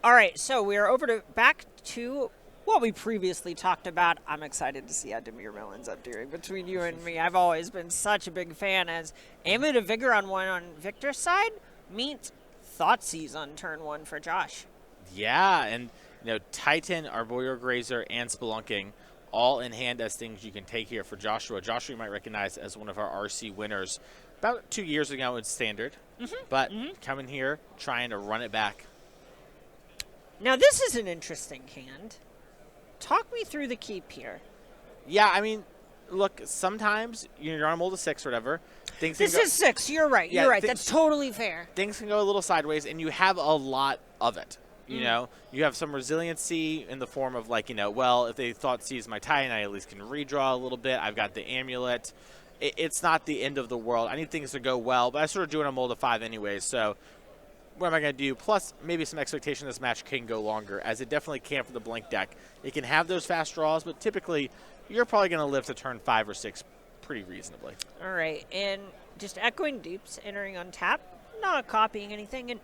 All right, so we are back to what we previously talked about. I'm excited to see how Demir Millen's up doing. Between you and me, I've always been such a big fan as Amulet of Vigor on one on Victor's side meets Thoughtseize on turn 1 for Josh. Yeah, and Titan, Arboreal Grazer, and Spelunking all in hand as things you can take here for Joshua. Joshua you might recognize as one of our RC winners about 2 years ago in Standard, but coming here trying to run it back. Now this is an interesting hand. Talk me through the keep here. Yeah, I mean, look, sometimes you're on a mold of 6 or whatever. This is 6. You're right. Yeah, you're right. That's totally fair. Things can go a little sideways, and you have a lot of it. You know, you have some resiliency in the form of well, if they Thoughtseize my Titan, I at least can redraw a little bit. I've got the amulet. It's not the end of the world. I need things to go well, but I sort of do it on a mold of 5 anyways. So what am I going to do? Plus, maybe some expectation this match can go longer, as it definitely can for the Blink deck. It can have those fast draws, but typically you're probably going to live to turn 5 or 6 pretty reasonably. All right, and just Echoing Deeps entering on tap, not copying anything. And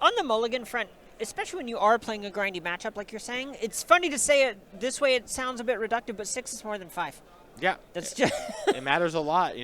on the mulligan front, especially when you are playing a grindy matchup like you're saying, it's funny to say it this way. It sounds a bit reductive, but 6 is more than 5. Yeah. That's just it matters a lot,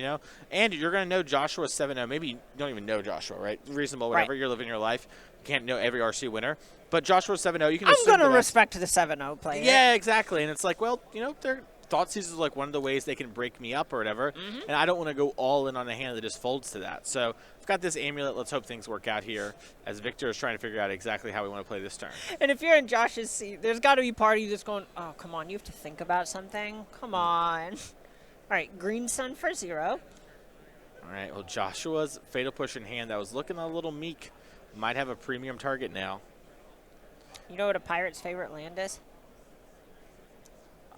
And you're going to know Joshua 7-0. Maybe you don't even know Joshua, right? Reasonable, whatever. Right. You're living your life. You can't know every RC winner. But Joshua 7-0, you can I'm going to respect the 7-0 player. Yeah, exactly. And it's like, well, their Thoughtseize is like one of the ways they can break me up or whatever. And I don't want to go all in on a hand that just folds to that. So I've got this amulet. Let's hope things work out here as Victor is trying to figure out exactly how we want to play this turn. And if you're in Josh's seat, there's got to be part of you that's going, oh, come on, you have to think about something. Come on. All right, Green Sun for 0. All right, well, Joshua's Fatal Push in hand that was looking a little meek might have a premium target now. You know what a pirate's favorite land is?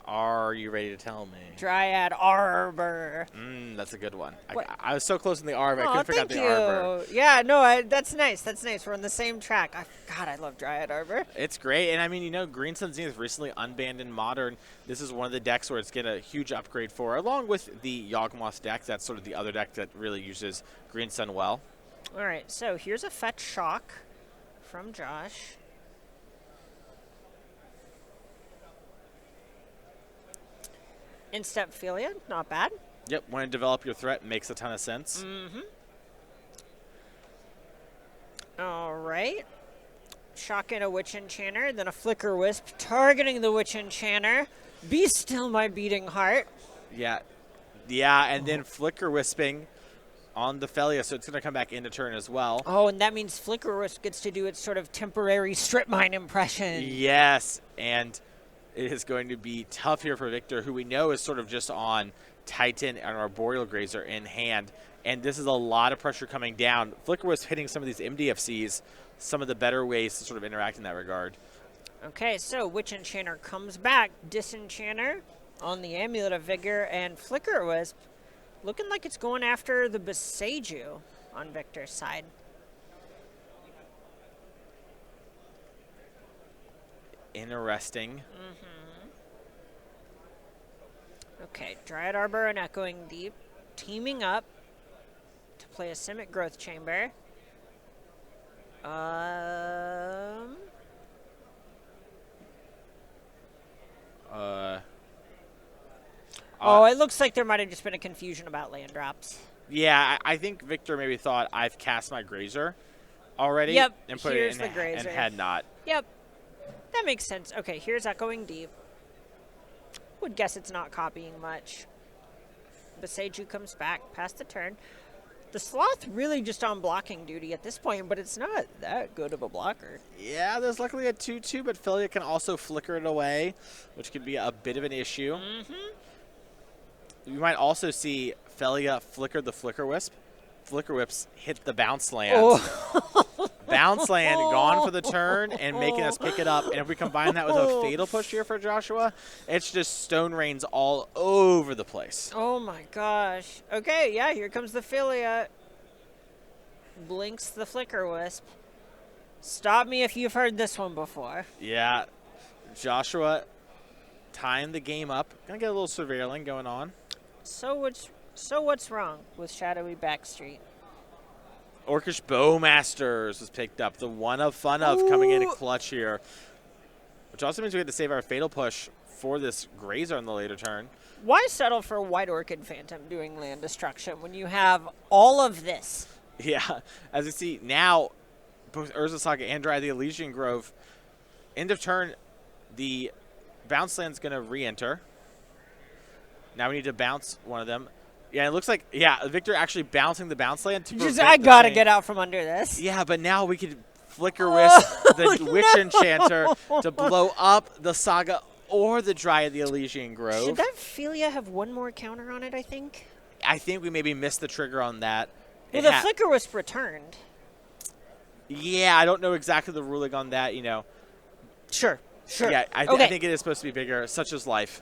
Are you ready to tell me? Dryad Arbor. That's a good one. I was so close in the Arbor, I couldn't figure out the Arbor. Yeah, no, that's nice. That's nice. We're on the same track. God, I love Dryad Arbor. It's great. And I mean, Green Sun Zenith recently unbanned in Modern. This is one of the decks where it's getting a huge upgrade for, along with the Yawgmoth deck. That's sort of the other deck that really uses Green Sun well. All right, so here's a Fetch Shock from Josh. Instep Philia, not bad. Yep, when you develop your threat, makes a ton of sense. All right. Shock in a Witch Enchanter, then a Flicker Wisp, targeting the Witch Enchanter. Be still my beating heart. Yeah, and then Flicker Wisping on the Felia, so it's going to come back into turn as well. Oh, and that means Flicker Wisp gets to do its sort of temporary strip mine impression. Yes, and it is going to be tough here for Victor, who we know is sort of just on Titan and Arboreal Grazer in hand. And this is a lot of pressure coming down. Flicker was hitting some of these MDFCs, some of the better ways to sort of interact in that regard. Okay, so Witch Enchanter comes back. Disenchanter on the Amulet of Vigor, and Flicker Wisp looking like it's going after the Beseiju on Victor's side. Interesting. Okay, Dryad Arbor and Echoing Deep teaming up to play a Simic Growth Chamber. It looks like there might have just been a confusion about land drops. Yeah, I think Victor maybe thought I've cast my Grazer already. Yep, and put here's it the in Grazer. and had not. Yep, that makes sense. Okay, here's Echoing Deep. Would guess it's not copying much. Beseiju comes back past the turn. The Sloth really just on blocking duty at this point, but it's not that good of a blocker. Yeah, there's luckily a 2-2, but Philia can also flicker it away, which could be a bit of an issue. You might also see Philia flicker the Flicker Wisp. Flicker Wisps hit the Bounce Land. Bounce Land gone for the turn and making us pick it up. And if we combine that with a Fatal Push here for Joshua, it's just Stone Rains all over the place. Oh my gosh. Okay, yeah, here comes the Philia. Blinks the Flicker Wisp. Stop me if you've heard this one before. Yeah, Joshua tying the game up. Gonna get a little surveilling going on. So what's wrong with Shadowy Backstreet? Orcish Bowmasters was picked up. The one of fun of coming in clutch here. Which also means we have to save our Fatal Push for this Grazer on the later turn. Why settle for White Orchid Phantom doing land destruction when you have all of this? Yeah, as you see now, both Urza Saga and Dry the Elysian Grove. End of turn, the bounce land's going to re-enter. Now we need to bounce one of them. Yeah, it looks like, Victor actually bouncing the bounce land. I got to get out from under this. Yeah, but now we could Flicker Wisp the Witch Enchanter to blow up the Saga or the Dryad the Elysian Grove. Should that Philia have one more counter on it, I think? I think we maybe missed the trigger on that. Well, the Flicker Wisp returned. Yeah, I don't know exactly the ruling on that, you know. Sure. Yeah, I think it is supposed to be bigger, such as life.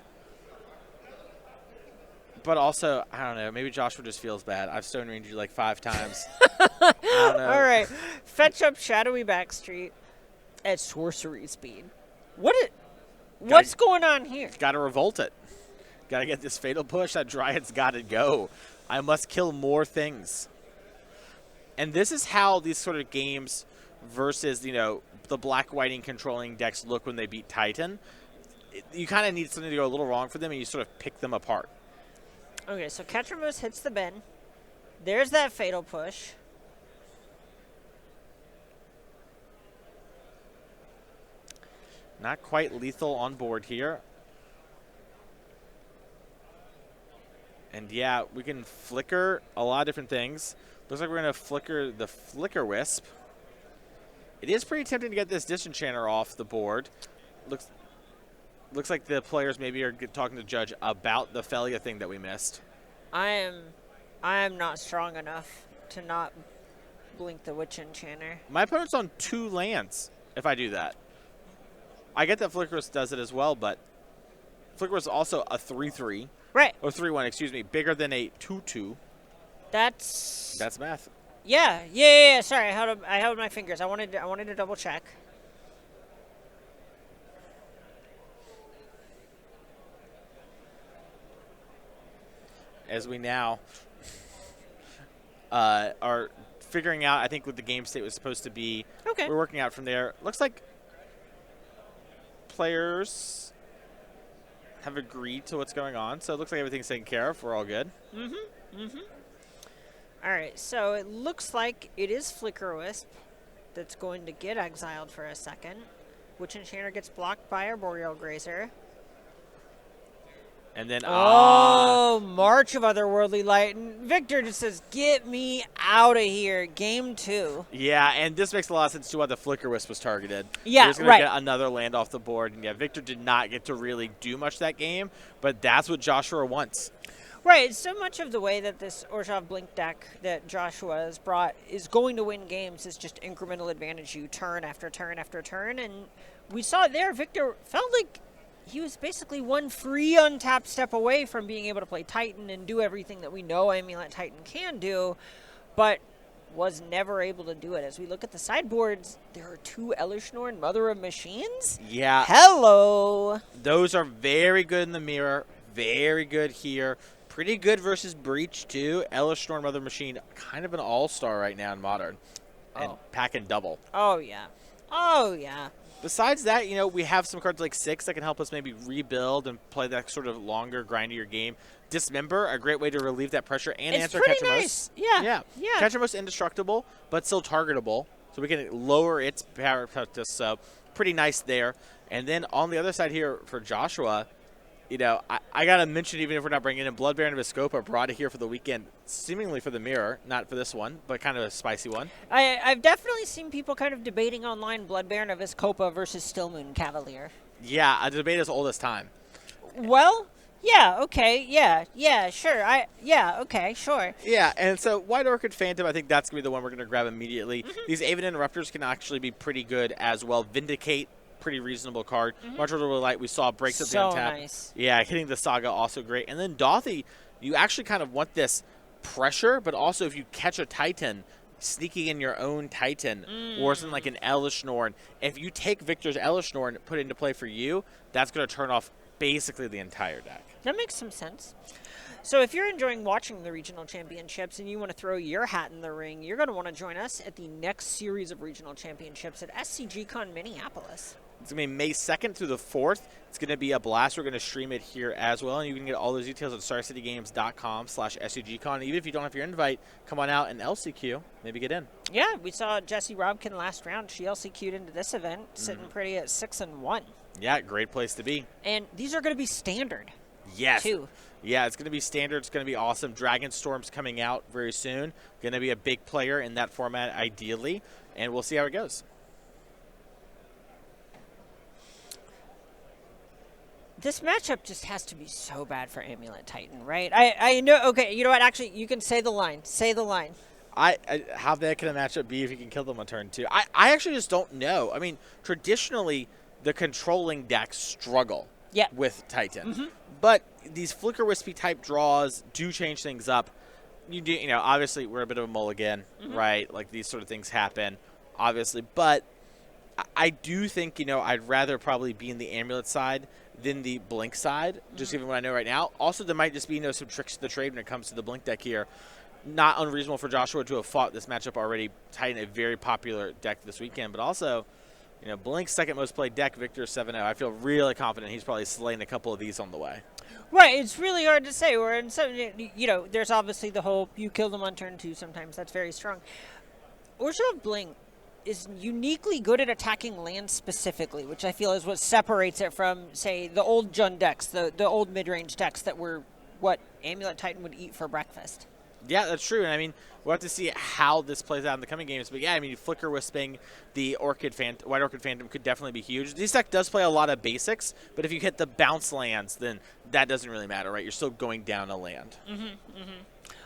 But also, I don't know, maybe Joshua just feels bad. I've Stone Ranged you like 5 times. I don't know. All right. Fetch up Shadowy Backstreet at sorcery speed. What's going on here? Got to revolt it. Got to get this Fatal Push. That Dryad's got to go. I must kill more things. And this is how these sort of games versus, you know, the black-whiting controlling decks look when they beat Titan. You kind of need something to go a little wrong for them, and you sort of pick them apart. Okay, so Ketramose hits the bin. There's that Fatal Push. Not quite lethal on board here. And yeah, we can flicker a lot of different things. Looks like we're going to flicker the Flicker Wisp. It is pretty tempting to get this Disenchanter off the board. Looks like the players maybe are talking to Judge about the Felia thing that we missed. I am not strong enough to not blink the Witch Enchanter. My opponent's on 2 lands if I do that. I get that Flickerus does it as well, but Flickerus is also a 3/3. Right. Or 3/1, excuse me, bigger than a 2/2. That's math. Yeah. Sorry, I held my fingers. I wanted to double check. As we now are figuring out, I think, what the game state was supposed to be. Okay. We're working out from there. Looks like players have agreed to what's going on, so it looks like everything's taken care of. We're all good. All right, so it looks like it is Flicker Wisp that's going to get exiled for a second. Witch Enchanter gets blocked by Arboreal Grazer. And then, March of Otherworldly Light. And Victor just says, get me out of here. Game 2. Yeah, and this makes a lot of sense to why the Flicker Wisp was targeted. Yeah, he was going to get another land off the board. And yeah, Victor did not get to really do much that game, but that's what Joshua wants. Right, so much of the way that this Orzhov Blink deck that Joshua has brought is going to win games is just incremental advantage you turn after turn after turn. And we saw there, Victor felt like he was basically one free untapped step away from being able to play Titan and do everything that we know Amulet Titan can do, but was never able to do it. As we look at the sideboards, there are 2 Elishnorn Mother of Machines. Yeah. Hello. Those are very good in the mirror, very good here. Pretty good versus Breach, too. Elishnorn Mother Machine, kind of an all-star right now in Modern. And packing double. Oh, yeah. Besides that, you know, we have some cards like 6 that can help us maybe rebuild and play that sort of longer, grindier game. Dismember, a great way to relieve that pressure and answer Ketramose. Nice. Yeah. Ketramose indestructible, but still targetable. So we can lower its power practice. So pretty nice there. And then on the other side here for Joshua, you know, I got to mention, even if we're not bringing in Blood Baron of Viscopa, brought it here for the weekend, seemingly for the mirror, not for this one, but kind of a spicy one. I've definitely seen people kind of debating online Blood Baron of Viscopa versus Stillmoon Cavalier. Yeah, a debate as old as time. Well, yeah, okay, yeah, sure. Okay, sure. Yeah, and so White Orchid Phantom, I think that's going to be the one we're going to grab immediately. These Aven Interrupters can actually be pretty good as well. Vindicate, pretty reasonable card. Much Older Light, we saw breaks at the untap. Nice. Yeah, hitting the Saga also great. And then Dothy, you actually kind of want this pressure, but also if you catch a Titan, sneaking in your own Titan or something like an Elishnorn. If you take Victor's Elishnorn and put it into play for you, that's going to turn off basically the entire deck. That makes some sense. So if you're enjoying watching the regional championships and you want to throw your hat in the ring, you're going to want to join us at the next series of regional championships at SCGCon Minneapolis. It's going to be May 2nd through the 4th. It's going to be a blast. We're going to stream it here as well, and you can get all those details at starcitygames.com/SCGCon. Even if you don't have your invite, come on out and LCQ. Maybe get in. Yeah, we saw Jessie Robkin last round. She LCQ'd into this event, sitting pretty at 6-1. Yeah, great place to be. And these are going to be standard. Yes. Too. Yeah, it's going to be standard. It's going to be awesome. Dragonstorm's coming out very soon. Going to be a big player in that format, ideally, and we'll see how it goes. This matchup just has to be so bad for Amulet Titan, right? I know. Okay, you know what? Actually, you can say the line. Say the line. How bad can a matchup be if you can kill them on turn 2? I actually just don't know. I mean, traditionally, the controlling decks struggle with Titan. But these Flicker Wispy type draws do change things up. You know, obviously, we're a bit of a mulligan, right? Like, these sort of things happen, obviously. But I do think, you know, I'd rather probably be in the Amulet side than the Blink side, just given what I know right now. Also, there might just be, you know, some tricks to the trade when it comes to the Blink deck here. Not unreasonable for Joshua to have fought this matchup already, Titan, a very popular deck this weekend. But also, you know, Blink's second most played deck, Victor 7-0. I feel really confident he's probably slaying a couple of these on the way. Right, it's really hard to say. We're in some, you know, there's obviously the whole you kill them on turn 2 sometimes. That's very strong. Ursula Blink is uniquely good at attacking land specifically, which I feel is what separates it from, say, the old Jund decks, the old mid-range decks that were what Amulet Titan would eat for breakfast. Yeah, that's true. And I mean, we'll have to see how this plays out in the coming games. But yeah, I mean, Flicker Wisping, the White Orchid Phantom could definitely be huge. This deck does play a lot of basics, but if you hit the bounce lands, then that doesn't really matter, right? You're still going down a land.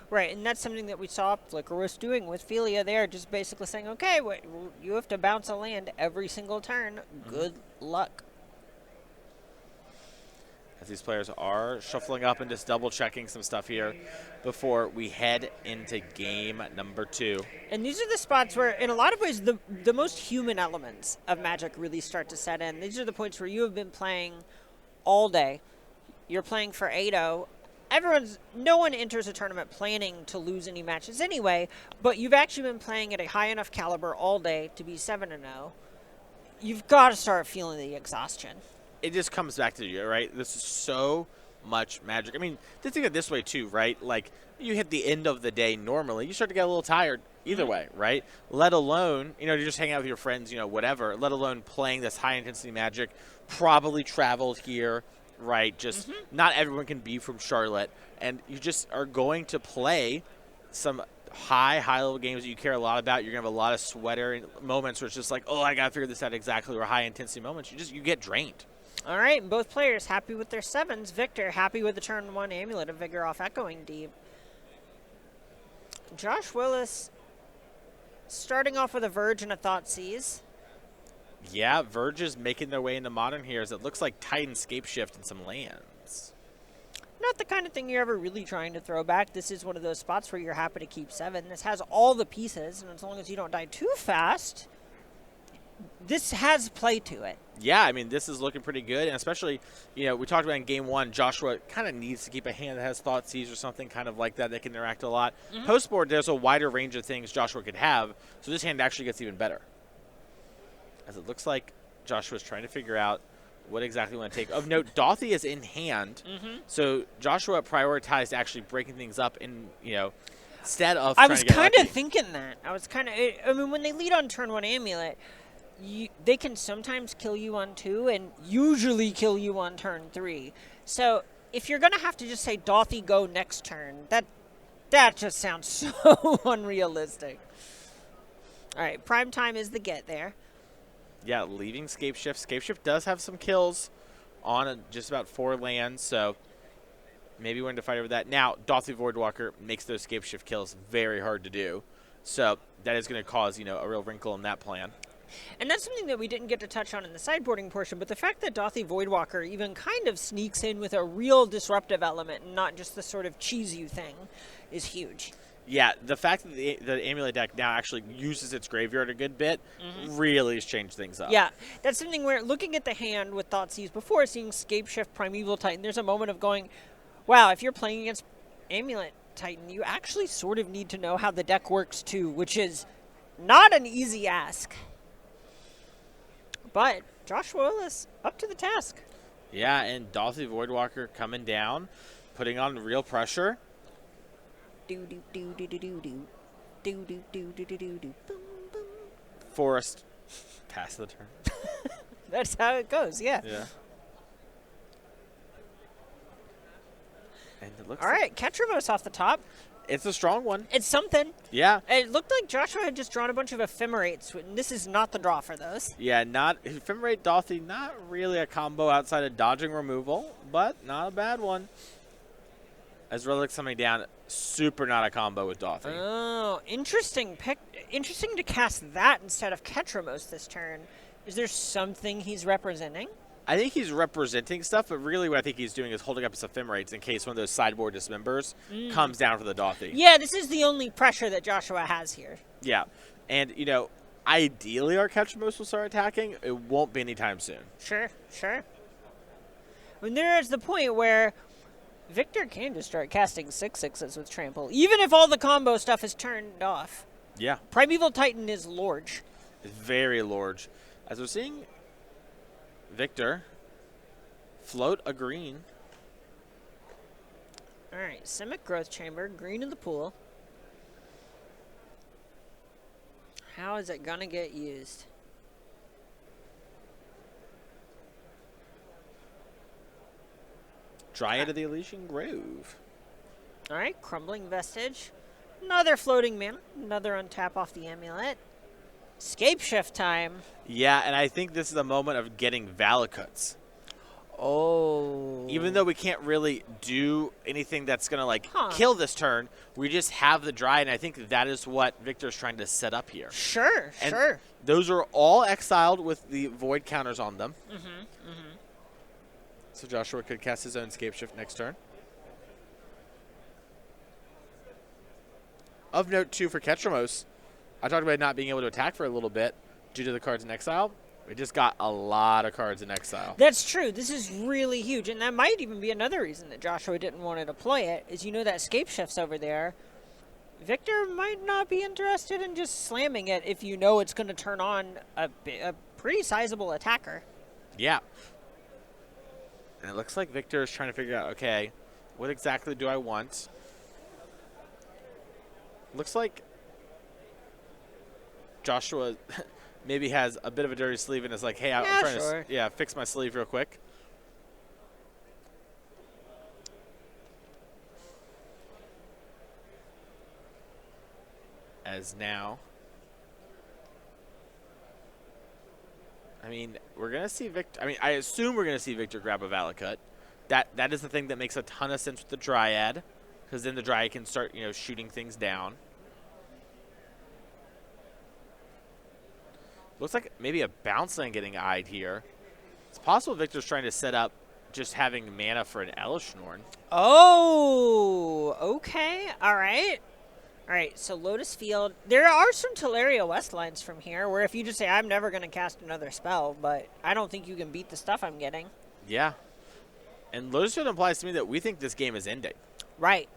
Right, and that's something that we saw Flicker Wisp doing with Philia there, just basically saying, okay, wait, you have to bounce a land every single turn. Good luck. As these players are shuffling up and just double-checking some stuff here before we head into game number 2. And these are the spots where, in a lot of ways, the most human elements of Magic really start to set in. These are the points where you have been playing all day. You're playing for 8-0. No one enters a tournament planning to lose any matches anyway, but you've actually been playing at a high enough caliber all day to be 7-0. You've got to start feeling the exhaustion. It just comes back to you, right? This is so much Magic. I mean, think of it this way too, right? Like, you hit the end of the day normally, you start to get a little tired either way, right? Let alone, you know, you're just hanging out with your friends, you know, whatever, let alone playing this high-intensity Magic, probably traveled here, right? Just not everyone can be from Charlotte, and you just are going to play some high-level games that you care a lot about. You're going to have a lot of sweater moments where it's just like, oh, I got to figure this out exactly, or high-intensity moments. You get drained. All right, and both players happy with their 7s. Victor happy with the turn 1 Amulet of Vigor off Echoing Deep. Josh Willis starting off with a Verge and a Thoughtseize. Yeah, Verge is making their way into Modern here as it looks like Titan Scapeshift and some lands. Not the kind of thing you're ever really trying to throw back. This is one of those spots where you're happy to keep 7. This has all the pieces, and as long as you don't die too fast, this has play to it. Yeah, I mean, this is looking pretty good, and especially, you know, we talked about in game 1, Joshua kind of needs to keep a hand that has Thoughtseize or something kind of like that can interact a lot. Postboard, there's a wider range of things Joshua could have, so this hand actually gets even better. As it looks like Joshua's trying to figure out what exactly we want to take. Of note, Dothy is in hand, so Joshua prioritized actually breaking things up in, you know, instead of I was kind of thinking that. I mean, when they lead on turn 1 Amulet, they can sometimes kill you on 2 and usually kill you on turn 3. So if you're going to have to just say, Dothy, go next turn, that just sounds so unrealistic. All right, prime time is the get there. Yeah, leaving Scapeshift. Scapeshift does have some kills on just about 4 lands, so maybe we're going to fight over that. Now, Dothy Voidwalker makes those Scapeshift kills very hard to do, so that is going to cause, you know, a real wrinkle in that plan. And that's something that we didn't get to touch on in the sideboarding portion, but the fact that Dothy Voidwalker even kind of sneaks in with a real disruptive element and not just the sort of cheese you thing is huge. Yeah, the fact that the Amulet deck now actually uses its graveyard a good bit really has changed things up. Yeah, that's something where looking at the hand with Thoughtseize before seeing Scapeshift Primeval Titan, there's a moment of going, wow, if you're playing against Amulet Titan, you actually sort of need to know how the deck works too, which is not an easy ask. But Joshua Willis up to the task. Yeah, and Dolphy Voidwalker coming down, putting on real pressure. Do do do do do do do do do do do do do do boom boom. Forest, pass the turn. That's how it goes. Yeah. Yeah. And it looks All right, Ketravos off the top. it's a strong one. It's something. Yeah. It looked like Joshua had just drawn a bunch of ephemerates. And this is not the draw for those. Yeah, not Ephemerate Dolphy, not really a combo outside of dodging removal, but not a bad one. As Relic's coming down, super not a combo with Dolphy. Oh, interesting pick. Interesting to cast that instead of Ketramos this turn. Is there something he's representing? I think he's representing stuff, but really what I think he's doing is holding up his ephemerates in case one of those sideboard dismembers comes down for the Dolphy. Yeah, this is the only pressure that Joshua has here. Yeah. And, you know, ideally our Ketchamos will start attacking. It won't be anytime soon. Sure, sure. I mean, there is the point where Victor can just start casting 6/6s with Trample, even if all the combo stuff is turned off. Yeah. Primeval Titan is large. It's very large. As we're seeing Victor float a green. All right, Simic Growth Chamber, green in the pool. How is it going to get used? Dryad of the Elysian Grove. All right, Crumbling Vestige. Another floating mana. Another untap off the amulet. Scape Shift time. Yeah, and I think this is the moment of getting Valakuts. Oh. Even though we can't really do anything that's going to, like, Huh. kill this turn, we just have the Dryad, and I think that is what Victor's trying to set up here. Sure, And sure. those are all exiled with the Void counters on them. So Joshua could cast his own Scape Shift next turn. Of note, too, for Ketramos, I talked about not being able to attack for a little bit due to the cards in exile. We just got a lot of cards in exile. That's true. This is really huge. And that might even be another reason that Joshua didn't want to deploy it, is you know that Scape Shift's over there. Victor might not be interested in just slamming it if you know it's going to turn on a pretty sizable attacker. Yeah. And it looks like Victor is trying to figure out, okay, what exactly do I want? Looks like Joshua maybe has a bit of a dirty sleeve and is like, hey, I'm trying to fix my sleeve real quick. As now, I mean, we're going to see Victor. I mean, I assume we're going to see Victor grab a Valakut. That is the thing that makes a ton of sense with the Dryad, because then the Dryad can start, you know, shooting things down. Looks like maybe a bounce land getting eyed here. It's possible Victor's trying to set up just having mana for an Elishnorn. Oh, okay. All right. All right, so Lotus Field. There are some Teleria West lines from here where if you just say, I'm never going to cast another spell, but I don't think you can beat the stuff I'm getting. Yeah. And Lotus Field implies to me that we think this game is ending. Right.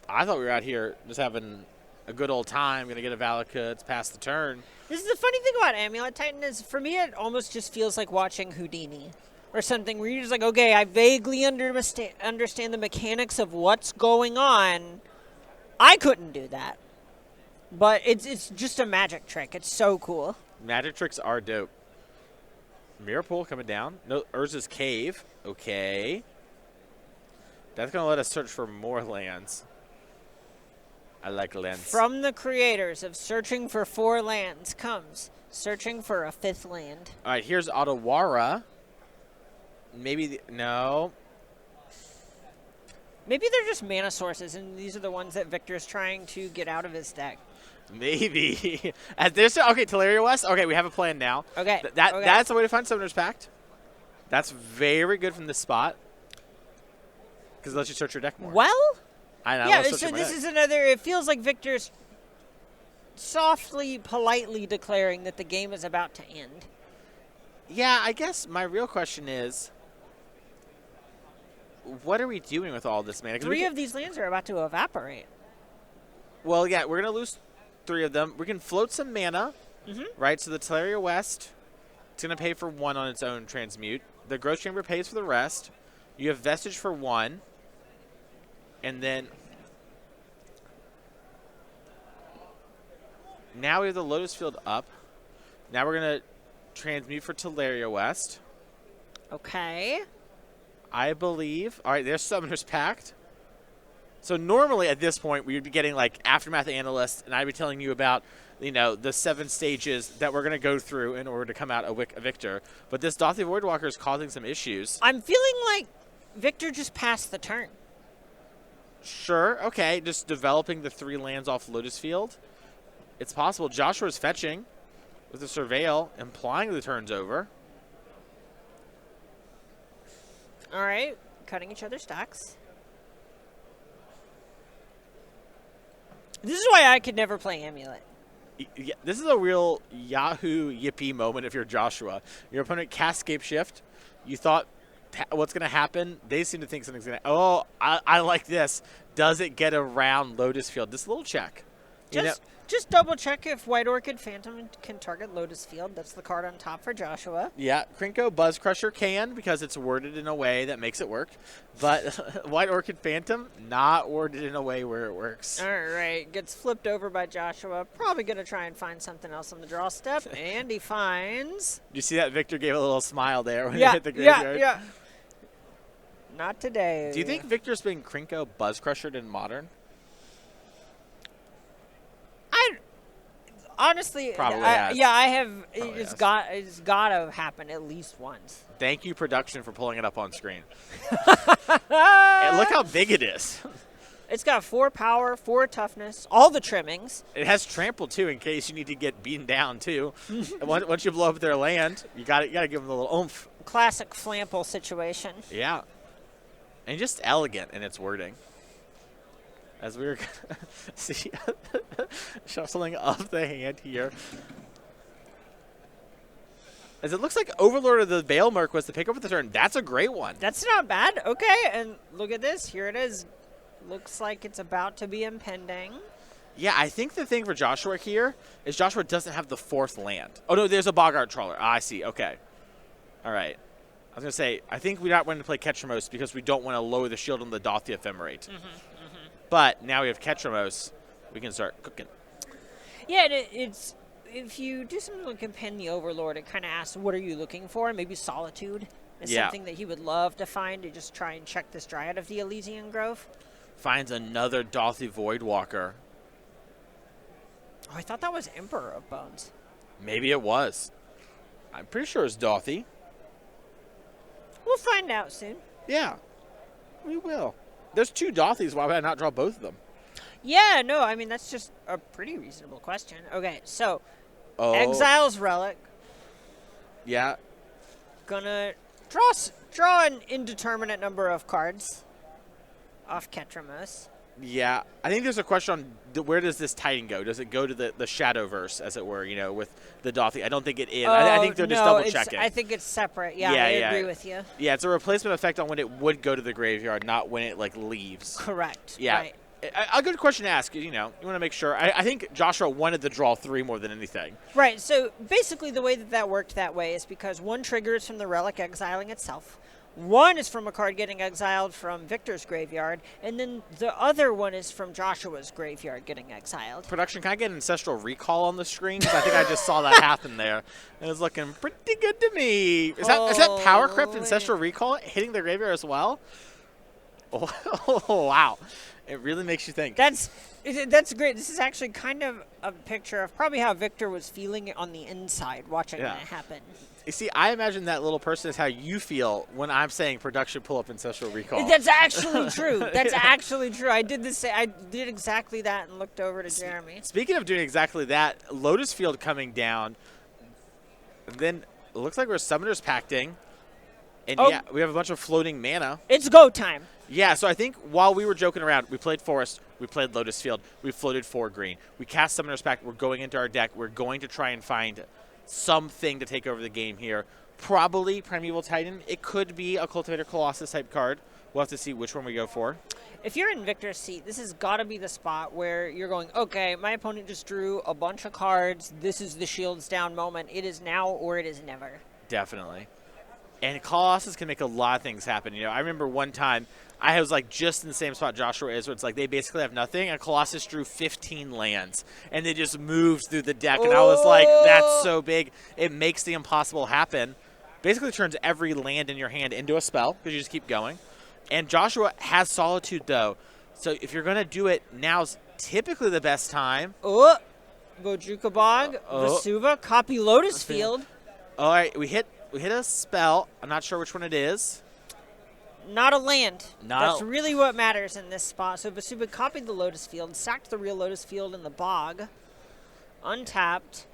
I thought we were out here just having a good old time, going to get a Valakut, it's past the turn. This is the funny thing about Amulet Titan is, for me, it almost just feels like watching Houdini or something where you're just like, okay, I vaguely understand the mechanics of what's going on. I couldn't do that. But it's just a magic trick. It's so cool. Magic tricks are dope. Mirror Pool coming down. No, Urza's Cave. Okay. That's going to let us search for more lands. I like lands. From the creators of Searching for 4 Lands comes Searching for a 5th land. All right, here's Otawara. Maybe, no. Maybe they're just mana sources, and these are the ones that Victor's trying to get out of his deck. Maybe. As there's okay, Teleria West. Okay, we have a plan now. Okay. Okay. That's the way to find Summoner's Pact. That's very good from this spot. Because it lets you search your deck more. Well, I know. yeah, so this is another, it feels like Victor's softly, politely declaring that the game is about to end. Yeah, I guess my real question is, what are we doing with all this mana? 'Cause Three of these lands are about to evaporate. Well, yeah, we're going to lose 3 of them. We can float some mana, right? So the Teleria West, it's going to pay for 1 on its own transmute. The Growth Chamber pays for the rest. You have Vestige for 1. And then now we have the Lotus Field up. Now we're going to transmute for Teleria West. Okay. I believe. All right, there's Summoner's Pact. So normally at this point, we would be getting like Aftermath Analyst, and I'd be telling you about, you know, the 7 stages that we're going to go through in order to come out a victor. But this Dauthi Voidwalker is causing some issues. I'm feeling like Victor just passed the turn. Sure, okay, just developing the 3 lands off Lotus Field. It's possible. Joshua's fetching with the Surveil, implying the turn's over. All right, cutting each other's stacks. This is why I could never play Amulet. Yeah, this is a real Yahoo Yippee moment if you're Joshua. Your opponent casts Scape Shift. You thought what's going to happen? They seem to think something's going to. Oh, I like this. Does it get around Lotus Field? Just a little check. Just double check if White Orchid Phantom can target Lotus Field. That's the card on top for Joshua. Yeah, Krinko Buzz Crusher can because it's worded in a way that makes it work. But White Orchid Phantom, not worded in a way where it works. All right, gets flipped over by Joshua. Probably going to try and find something else on the draw step. And he finds... You see that Victor gave a little smile there when he hit the graveyard? Yeah. Not today. Do you think Victor's been Krinko Buzz Crushered in Modern? Honestly, Probably has. Yeah, I have. Probably It's has. got to happen at least once. Thank you, production, for pulling it up on screen. And look how big it is. It's got 4 power, 4 toughness, all the trimmings. It has trample too, in case you need to get beaten down too. And once you blow up their land, you got to give them a little oomph. Classic Flample situation. Yeah, and just elegant in its wording. As we were see shuffling of the hand here. As it looks like Overlord of the Baelmerk was the pick up for the turn. That's a great one. That's not bad. Okay, and look at this. Here it is. Looks like it's about to be impending. Yeah, I think the thing for Joshua here is Joshua doesn't have the 4th land. Oh, no, there's a Boggart Trawler. I see. Okay. All right. I was going to say, I think we're not going to play Ketramos because we don't want to lower the shield on the Dauthi Ephemerate. But now we have Ketramos. We can start cooking. Yeah, it's if you do something like Impend the Overlord, it kind of asks, what are you looking for? Maybe Solitude is something that he would love to find to just try and check this Dryad of the Elysian Grove. Finds another Dauthi Voidwalker. Oh, I thought that was Emperor of Bones. Maybe it was. I'm pretty sure it's Dauthi. We'll find out soon. Yeah, we will. There's 2 Dauthis. Why would I not draw both of them? Yeah, no, I mean, that's just a pretty reasonable question. Okay, so Exile's Relic. Yeah. Gonna draw an indeterminate number of cards off Ketramos. Yeah. I think there's a question on where does this Titan go? Does it go to the Shadowverse, as it were, you know, with the Dauthi? I don't think it is. I think they're just double-checking. I think it's separate. Yeah, I agree with you. Yeah, it's a replacement effect on when it would go to the graveyard, not when it, like, leaves. Correct. Yeah. Right. A good question to ask, you know, you want to make sure. I think Joshua wanted to draw 3 more than anything. Right, so basically the way that worked that way is because 1 triggers from the relic exiling itself, 1 is from a card getting exiled from Victor's graveyard, and then the other 1 is from Joshua's graveyard getting exiled. Production, can I get Ancestral Recall on the screen? Because I think I just saw that happen there. It was looking pretty good to me. Is that Power Crept Ancestral Recall hitting the graveyard as well? Oh, wow. It really makes you think. That's great. This is actually kind of a picture of probably how Victor was feeling on the inside watching that happen. You see, I imagine that little person is how you feel when I'm saying production pull up Ancestral Recall. That's actually true. That's actually true. I did exactly that and looked over to Jeremy. Speaking of doing exactly that, Lotus Field coming down. And then it looks like we're Summoner's Pacting. And yeah, we have a bunch of floating mana. It's go time. Yeah, so I think while we were joking around, we played Forest, we played Lotus Field, we floated 4 green. We cast Summoner's Pact, we're going into our deck, we're going to try and find something to take over the game here. Probably Primeval Titan. It could be a Cultivator Colossus type card. We'll have to see which one we go for. If you're in Victor's seat, this has got to be the spot where you're going, okay, my opponent just drew a bunch of cards. This is the shields down moment. It is now or it is never. Definitely. And Colossus can make a lot of things happen. You know, I remember one time I was like just in the same spot Joshua is, where it's like they basically have nothing, and Colossus drew 15 lands, and they just moved through the deck, and I was like, that's so big. It makes the impossible happen. Basically turns every land in your hand into a spell, because you just keep going. And Joshua has Solitude, though. So if you're going to do it, now's typically the best time. Bojuka Bog, Vesuva, copy Lotus Field. All right, we hit a spell. I'm not sure which one it is. Not a land. That's really what matters in this spot. So Vesuva copied the Lotus Field, sacked the real Lotus Field in the bog, untapped,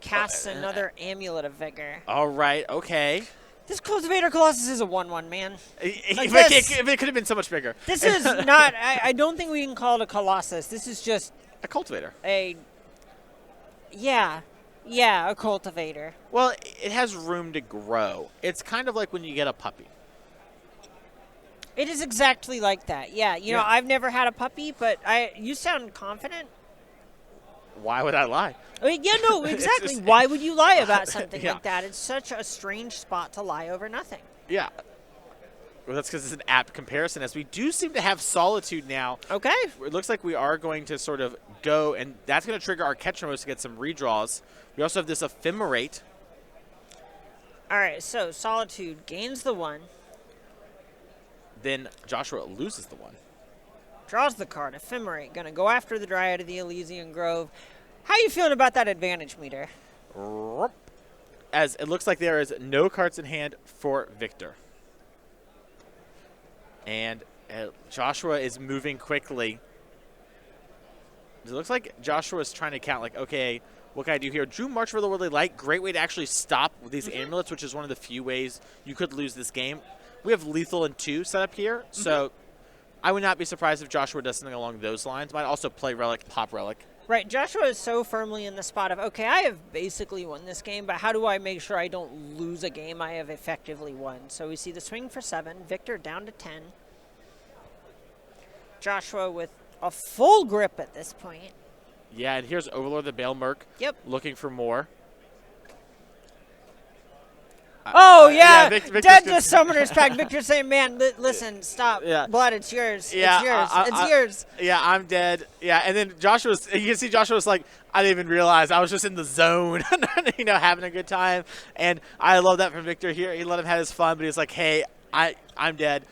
casts another Amulet of Vigor. All right, okay. This Cultivator Colossus is a 1/1, man. Like it could have been so much bigger. This is not... I don't think we can call it a Colossus. This is just... a Cultivator. Yeah, a Cultivator. Well, it has room to grow. It's kind of like when you get a puppy. It is exactly like that. Yeah, you know, I've never had a puppy, but you sound confident. Why would I lie? I mean, yeah, no, exactly. Why would you lie about something like that? It's such a strange spot to lie over nothing. Yeah. Well, that's because it's an apt comparison, as we do seem to have Solitude now. Okay. It looks like we are going to sort of go, and that's going to trigger our Ketchumos to get some redraws. We also have this Ephemerate. All right, so Solitude gains the 1. Then Joshua loses the 1. Draws the card. Ephemerate. Going to go after the Dryad of the Elysian Grove. How you feeling about that advantage meter? As it looks like there is no cards in hand for Victor. And Joshua is moving quickly. It looks like Joshua is trying to count, like, okay, what can I do here? Drew March for the Worldly Light. Great way to actually stop these amulets, which is one of the few ways you could lose this game. We have Lethal and 2 set up here, so I would not be surprised if Joshua does something along those lines. Might also play Relic, pop Relic. Right, Joshua is so firmly in the spot of, okay, I have basically won this game, but how do I make sure I don't lose a game I have effectively won? So we see the swing for 7, Victor down to 10. Joshua with a full grip at this point. Yeah, and here's Overlord the Bale Merc. Yep. Looking for more. Oh, yeah. Dead to Summoner's Pack. Victor saying, man, listen, stop. Yeah. Blood, it's yours. Yeah, it's yours. It's yours. Yeah, I'm dead. Yeah, and then Joshua's, you can see Joshua's like, I didn't even realize. I was just in the zone, you know, having a good time. And I love that from Victor here. He let him have his fun, but he's like, hey, I'm dead.